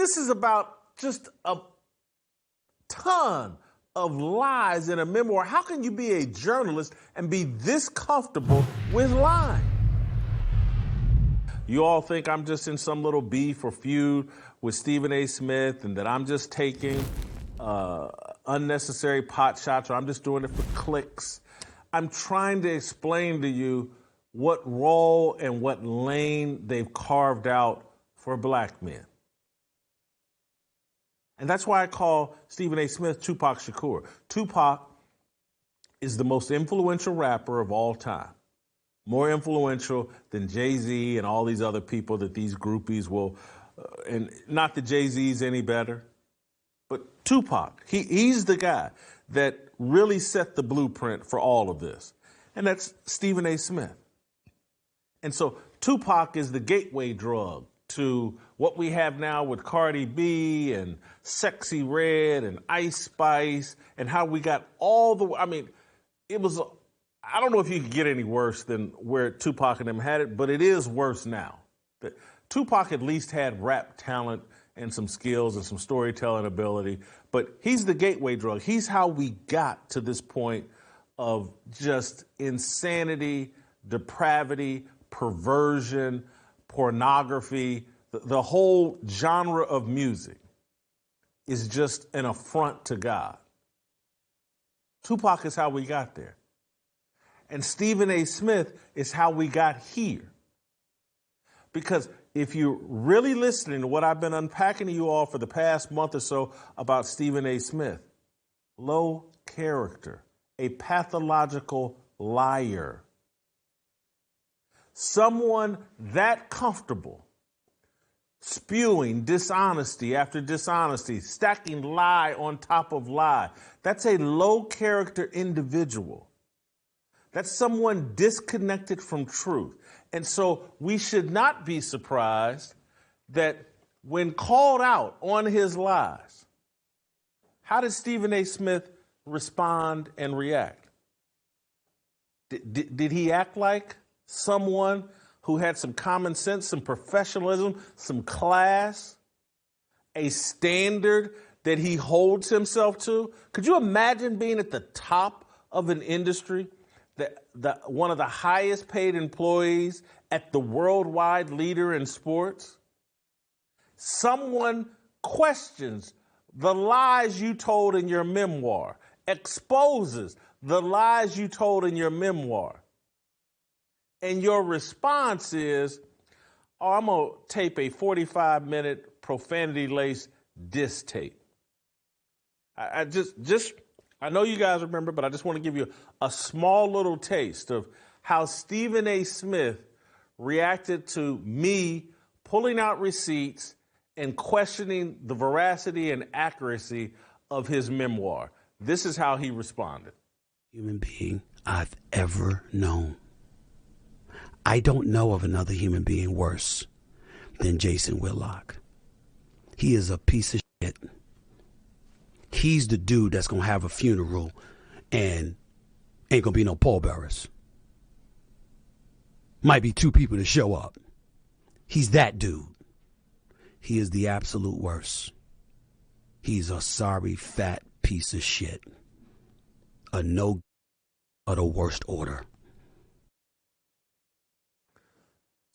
This is about just a ton of lies in a memoir. How can you be a journalist and be this comfortable with lying? You all think I'm just in some little beef or feud with Stephen A. Smith and that I'm just taking unnecessary pot shots, or I'm just doing it for clicks. I'm trying to explain to you what role and what lane they've carved out for black men. And that's why I call Stephen A. Smith Tupac Shakur. Tupac is the most influential rapper of all time. More influential than Jay-Z and all these other people that these groupies will, and not that Jay-Z's any better, but Tupac. He's the guy that really set the blueprint for all of this. And that's Stephen A. Smith. And so Tupac is the gateway drug to what we have now with Cardi B and Sexy Red and Ice Spice and how we got all the, it was, I don't know if you could get any worse than where Tupac and them had it, but it is worse now. Tupac at least had rap talent and some skills and some storytelling ability, but he's the gateway drug. He's how we got to this point of just insanity, depravity, perversion, pornography. The whole genre of music is just an affront to God. Tupac is how we got there. And Stephen A. Smith is how we got here. Because if you're really listening to what I've been unpacking to you all for the past month or so about Stephen A. Smith, low character, a pathological liar, someone that comfortable spewing dishonesty after dishonesty, stacking lie on top of lie. That's a low character individual. That's someone disconnected from truth. And so we should not be surprised that when called out on his lies, how did Stephen A. Smith respond and react? Did he act like someone who had some common sense, some professionalism, some class, a standard that he holds himself to? Could you imagine being at the top of an industry, one of the highest paid employees at the worldwide leader in sports? Someone questions the lies you told in your memoir, exposes the lies you told in your memoir. And your response is, oh, I'm going to tape a 45-minute profanity-laced diss tape. I know you guys remember, but I just want to give you a small little taste of how Stephen A. Smith reacted to me pulling out receipts and questioning the veracity and accuracy of his memoir. This is how he responded. Human being I've ever known. I don't know of another human being worse than Jason Whitlock. He is a piece of shit. He's the dude that's going to have a funeral and ain't going to be no pallbearers. Might be 2 people to show up. He's that dude. He is the absolute worst. He's a sorry, fat piece of shit. A no of the worst order.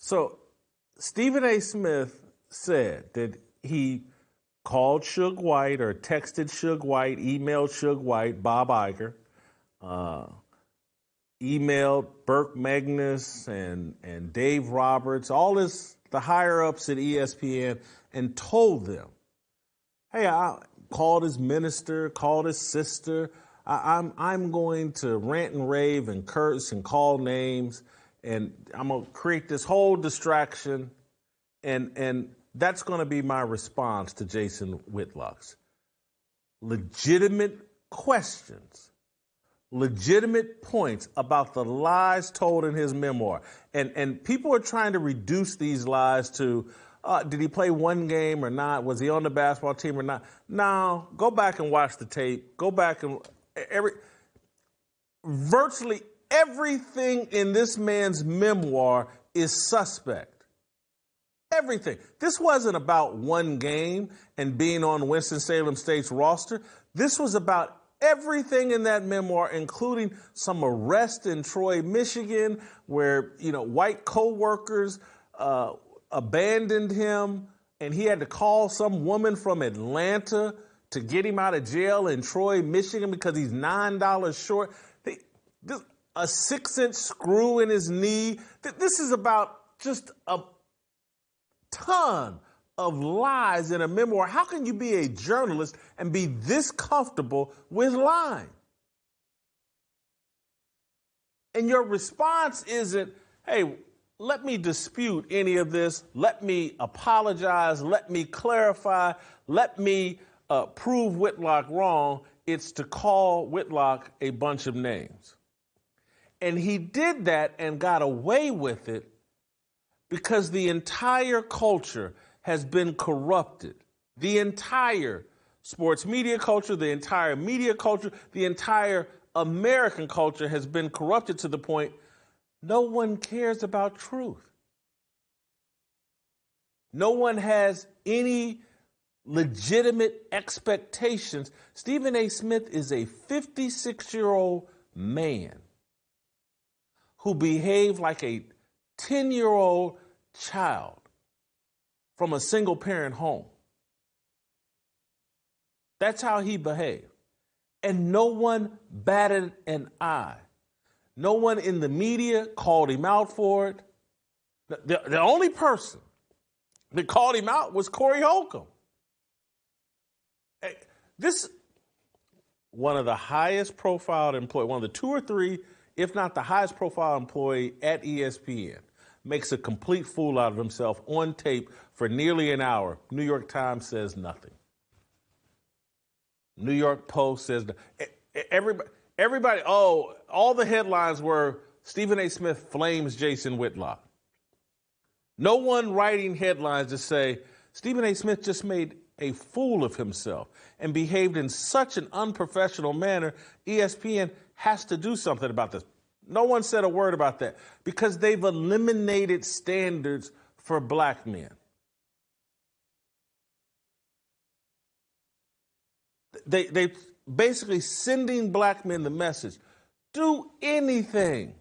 So Stephen A. Smith said that he called Suge White or texted Suge White, emailed Suge White, Bob Iger, emailed Burke Magnus and Dave Roberts, the higher-ups at ESPN, and told them, hey, I called his minister, called his sister. I'm going to rant and rave and curse and call names, and I'm going to create this whole distraction, and that's going to be my response to Jason Whitlock's legitimate questions, legitimate points about the lies told in his memoir. And people are trying to reduce these lies to, did he play one game or not? Was he on the basketball team or not? No, go back and watch the tape. Go back and virtually everything in this man's memoir is suspect. Everything. This wasn't about one game and being on Winston-Salem State's roster. This was about everything in that memoir, including some arrest in Troy, Michigan, where, white coworkers abandoned him, and he had to call some woman from Atlanta to get him out of jail in Troy, Michigan, because he's $9 short. A 6-inch screw in his knee. This is about just a ton of lies in a memoir. How can you be a journalist and be this comfortable with lying? And your response isn't, hey, let me dispute any of this. Let me apologize. Let me clarify. Let me prove Whitlock wrong. It's to call Whitlock a bunch of names. And he did that and got away with it because the entire culture has been corrupted. The entire sports media culture, the entire media culture, the entire American culture has been corrupted to the point no one cares about truth. No one has any legitimate expectations. Stephen A. Smith is a 56-year-old man who behaved like a 10-year-old child from a single-parent home. That's how he behaved. And no one batted an eye. No one in the media called him out for it. The only person that called him out was Corey Holcomb. This, one of the highest profiled employees, one of the 2 or 3, if not the highest profile employee at ESPN, makes a complete fool out of himself on tape for nearly an hour. New York Times says nothing. New York Post says everybody, all the headlines were Stephen A. Smith flames Jason Whitlock. No one writing headlines to say Stephen A. Smith just made a fool of himself and behaved in such an unprofessional manner, ESPN has to do something about this. No one said a word about that because they've eliminated standards for black men. They basically sending black men the message, do anything.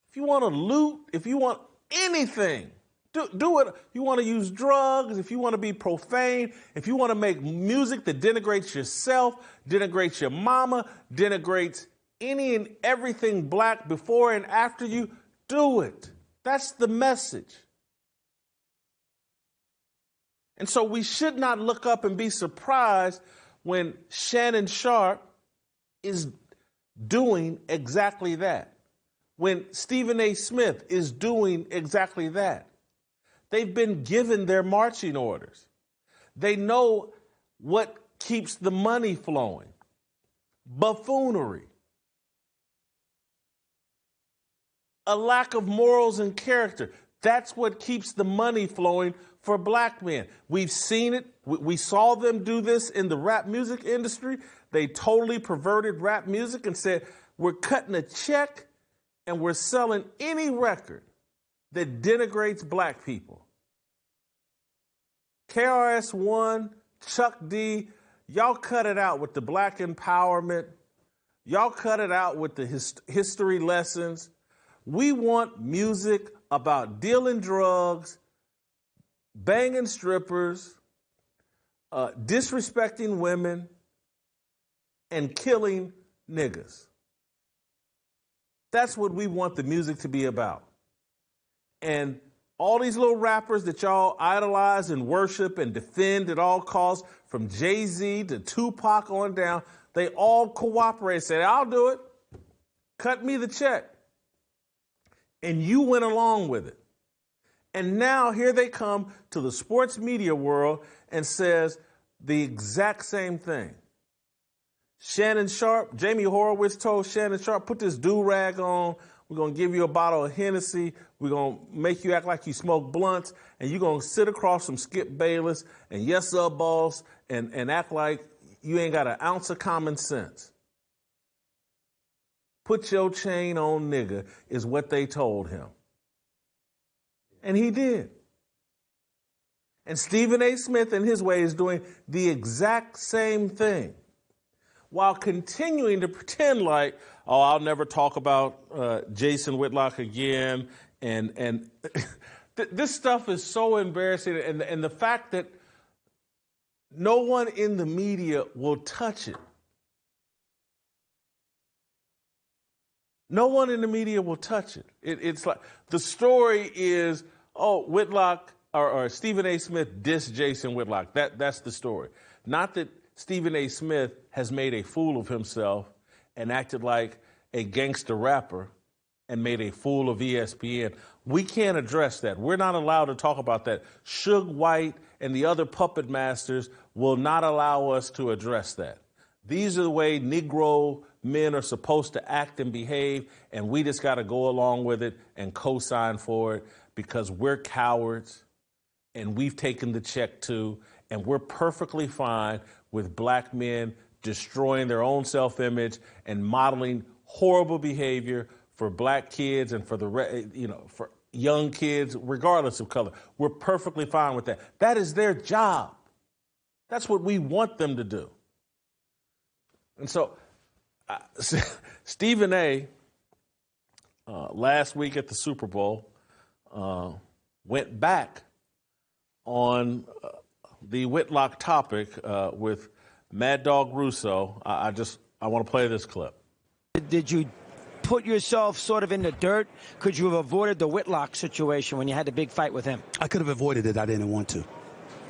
If you want to loot, if you want anything, do it. You want to use drugs, if you want to be profane, if you want to make music that denigrates yourself, denigrates your mama, denigrates any and everything black before and after you, do it. That's the message. And so we should not look up and be surprised when Shannon Sharpe is doing exactly that. When Stephen A. Smith is doing exactly that. They've been given their marching orders. They know what keeps the money flowing. Buffoonery. A lack of morals and character. That's what keeps the money flowing for black men. We've seen it. We saw them do this in the rap music industry. They totally perverted rap music and said, we're cutting a check and we're selling any record that denigrates black people. KRS-One, Chuck D, y'all cut it out with the black empowerment. Y'all cut it out with the history lessons. We want music about dealing drugs, banging strippers, disrespecting women, and killing niggas. That's what we want the music to be about. And all these little rappers that y'all idolize and worship and defend at all costs, from Jay-Z to Tupac on down, they all cooperate and say, I'll do it. Cut me the check. And you went along with it. And now here they come to the sports media world and says the exact same thing. Shannon Sharpe, Jamie Horowitz told Shannon Sharpe, put this do-rag on. We're going to give you a bottle of Hennessy. We're going to make you act like you smoke blunts. And you're going to sit across from Skip Bayless and Yes Sir Boss and act like you ain't got an ounce of common sense. Put your chain on, nigga, is what they told him. And he did. And Stephen A. Smith, in his way, is doing the exact same thing while continuing to pretend like, oh, I'll never talk about Jason Whitlock again. And this stuff is so embarrassing. And the fact that no one in the media will touch it. No one in the media will touch it. It's like the story is, oh, Whitlock or Stephen A. Smith dissed Jason Whitlock. That's the story. Not that Stephen A. Smith has made a fool of himself and acted like a gangster rapper and made a fool of ESPN. We can't address that. We're not allowed to talk about that. Suge White and the other puppet masters will not allow us to address that. These are the way Negro men are supposed to act and behave, and we just got to go along with it and co-sign for it because we're cowards and we've taken the check too, and we're perfectly fine with black men destroying their own self-image and modeling horrible behavior for black kids and for for young kids, regardless of color. We're perfectly fine with that. That is their job. That's what we want them to do. And so Stephen A. Last week at the Super Bowl went back on the Whitlock topic with Mad Dog Russo. I want to play this clip. Did you put yourself sort of in the dirt? Could you have avoided the Whitlock situation when you had the big fight with him? I could have avoided it. I didn't want to.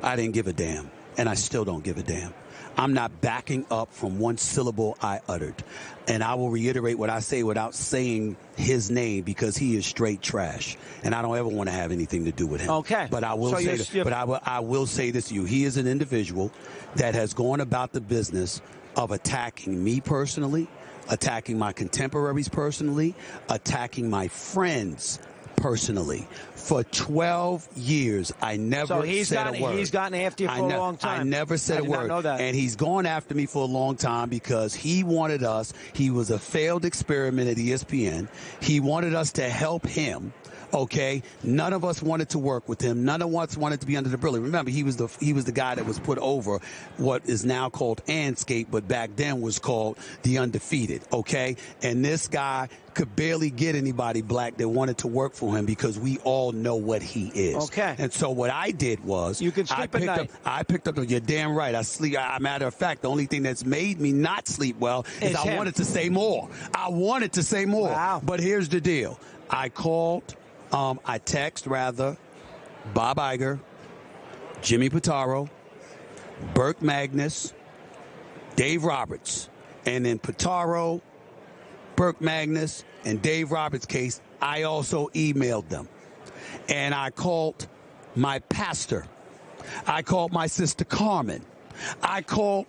I didn't give a damn, and I still don't give a damn. I'm not backing up from one syllable I uttered. And I will reiterate what I say without saying his name because he is straight trash. And I don't ever want to have anything to do with him. Okay. But I will say this, I will say this to you. He is an individual that has gone about the business of attacking me personally, attacking my contemporaries personally, attacking my friends personally. For 12 years, I never said a word. He's gotten after you for a long time. I never said a word. Know that. And he's gone after me for a long time because he wanted us. He was a failed experiment at ESPN. He wanted us to help him. Okay, none of us wanted to work with him. None of us wanted to be under the umbrella. Remember, he was the guy that was put over what is now called Anscape, but back then was called the Undefeated. Okay, and this guy could barely get anybody black that wanted to work for him because we all know what he is. Okay. And so what I did was you can sleep at night. I picked up. You're damn right. I sleep. Matter of fact, the only thing that's made me not sleep well is I wanted to say more. I wanted to say more. Wow. But here's the deal. I called. I text rather Bob Iger, Jimmy Pitaro, Burke Magnus, Dave Roberts, and in Pitaro, Burke Magnus, and Dave Roberts' case, I also emailed them. And I called my pastor. I called my sister Carmen. I called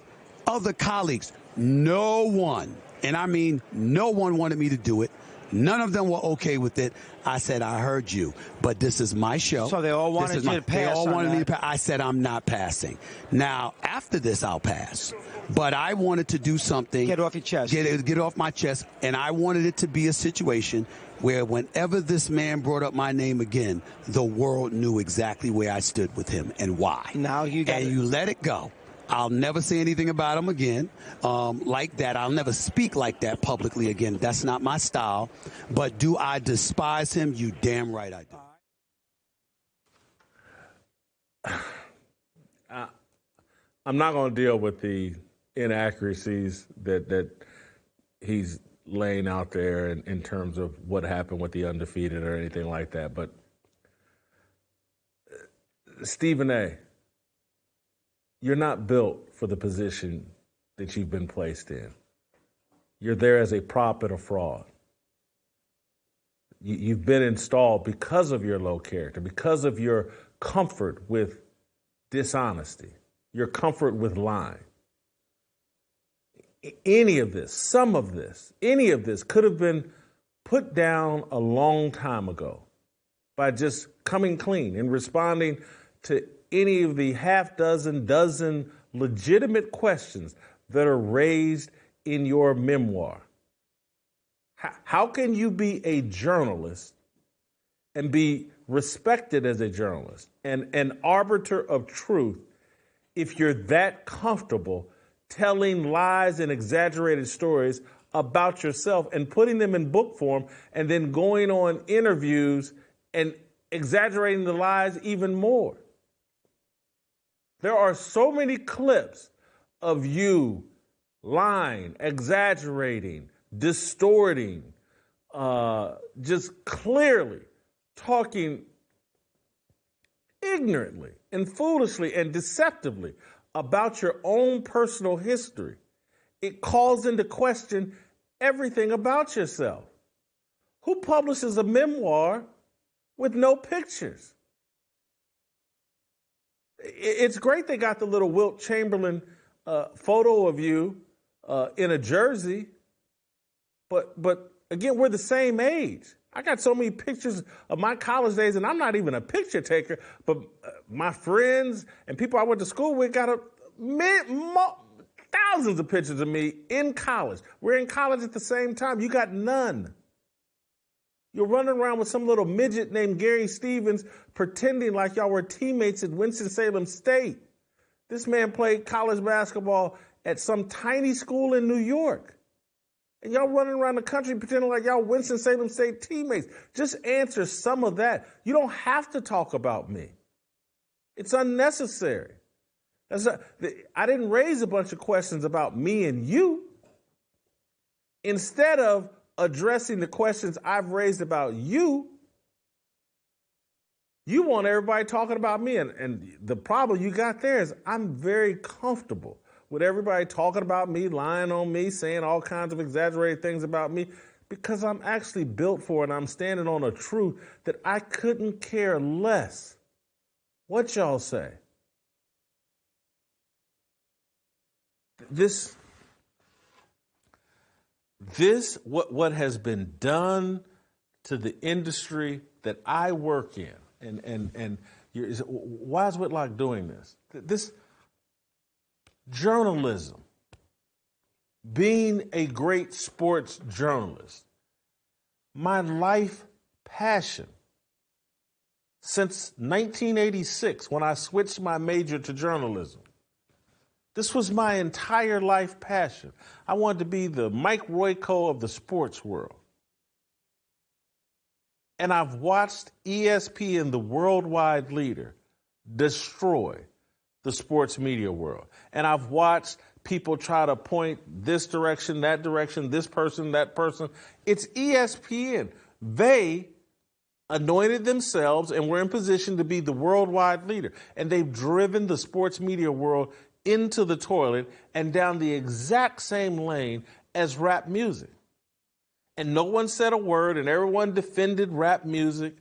other colleagues. No one, and I mean no one, wanted me to do it. None of them were okay with it. I said, I heard you, but this is my show. So they all wanted you to pass. They all wanted me to pass. I said, I'm not passing. Now, after this, I'll pass. But I wanted to do something. Get off your chest. Get off my chest. And I wanted it to be a situation where whenever this man brought up my name again, the world knew exactly where I stood with him and why. Now you got you let it go. I'll never say anything about him again like that. I'll never speak like that publicly again. That's not my style. But do I despise him? You damn right I do. I'm not going to deal with the inaccuracies that he's laying out there in terms of what happened with the Undefeated or anything like that. But Stephen A., you're not built for the position that you've been placed in. You're there as a prop and a fraud. You've been installed because of your low character, because of your comfort with dishonesty, your comfort with lying. Any of this, some of this, any of this could have been put down a long time ago by just coming clean and responding to any of the dozen legitimate questions that are raised in your memoir. How can you be a journalist and be respected as a journalist and an arbiter of truth if you're that comfortable telling lies and exaggerated stories about yourself and putting them in book form and then going on interviews and exaggerating the lies even more. There are so many clips of you lying, exaggerating, distorting, just clearly talking ignorantly and foolishly and deceptively about your own personal history. It calls into question everything about yourself. Who publishes a memoir with no pictures? It's great they got the little Wilt Chamberlain photo of you in a jersey, but again, we're the same age. I got so many pictures of my college days, and I'm not even a picture taker, but my friends and people I went to school with got thousands of pictures of me in college. We're in college at the same time. You got none. You're running around with some little midget named Gary Stevens pretending like y'all were teammates at Winston-Salem State. This man played college basketball at some tiny school in New York. And y'all running around the country pretending like y'all Winston-Salem State teammates. Just answer some of that. You don't have to talk about me. It's unnecessary. I didn't raise a bunch of questions about me and you. Instead of addressing the questions I've raised about you, you want everybody talking about me. And the problem you got there is I'm very comfortable with everybody talking about me, lying on me, saying all kinds of exaggerated things about me, because I'm actually built for it and I'm standing on a truth that I couldn't care less what y'all say. What has been done to the industry that I work in, and why is Whitlock doing this? This journalism, being a great sports journalist, my life passion since 1986 when I switched my major to journalism. This was my entire life passion. I wanted to be the Mike Royko of the sports world. And I've watched ESPN, the worldwide leader, destroy the sports media world. And I've watched people try to point this direction, this person, that person. It's ESPN. They anointed themselves and were in position to be the worldwide leader. And they've driven the sports media world into the toilet and down the exact same lane as rap music. And no one said a word, and everyone defended rap music.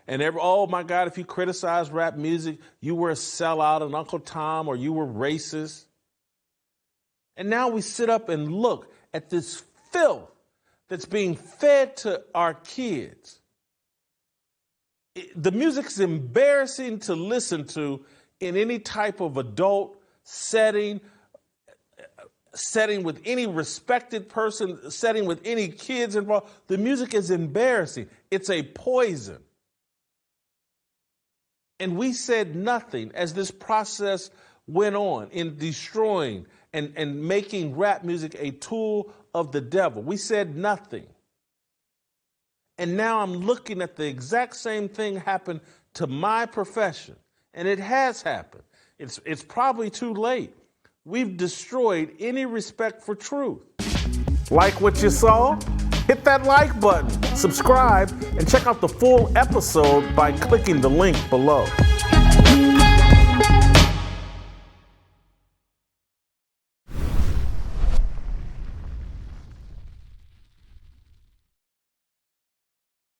And oh my God, if you criticize rap music, you were a sellout, an Uncle Tom, or you were racist. And now we sit up and look at this filth that's being fed to our kids. The music's embarrassing to listen to in any type of adult setting with any respected person, setting with any kids involved. The music is embarrassing. It's a poison. And we said nothing as this process went on in destroying and making rap music a tool of the devil. We said nothing. And now I'm looking at the exact same thing happen to my profession. And it has happened. It's probably too late. We've destroyed any respect for truth. Like what you saw? Hit that like button, subscribe, and check out the full episode by clicking the link below.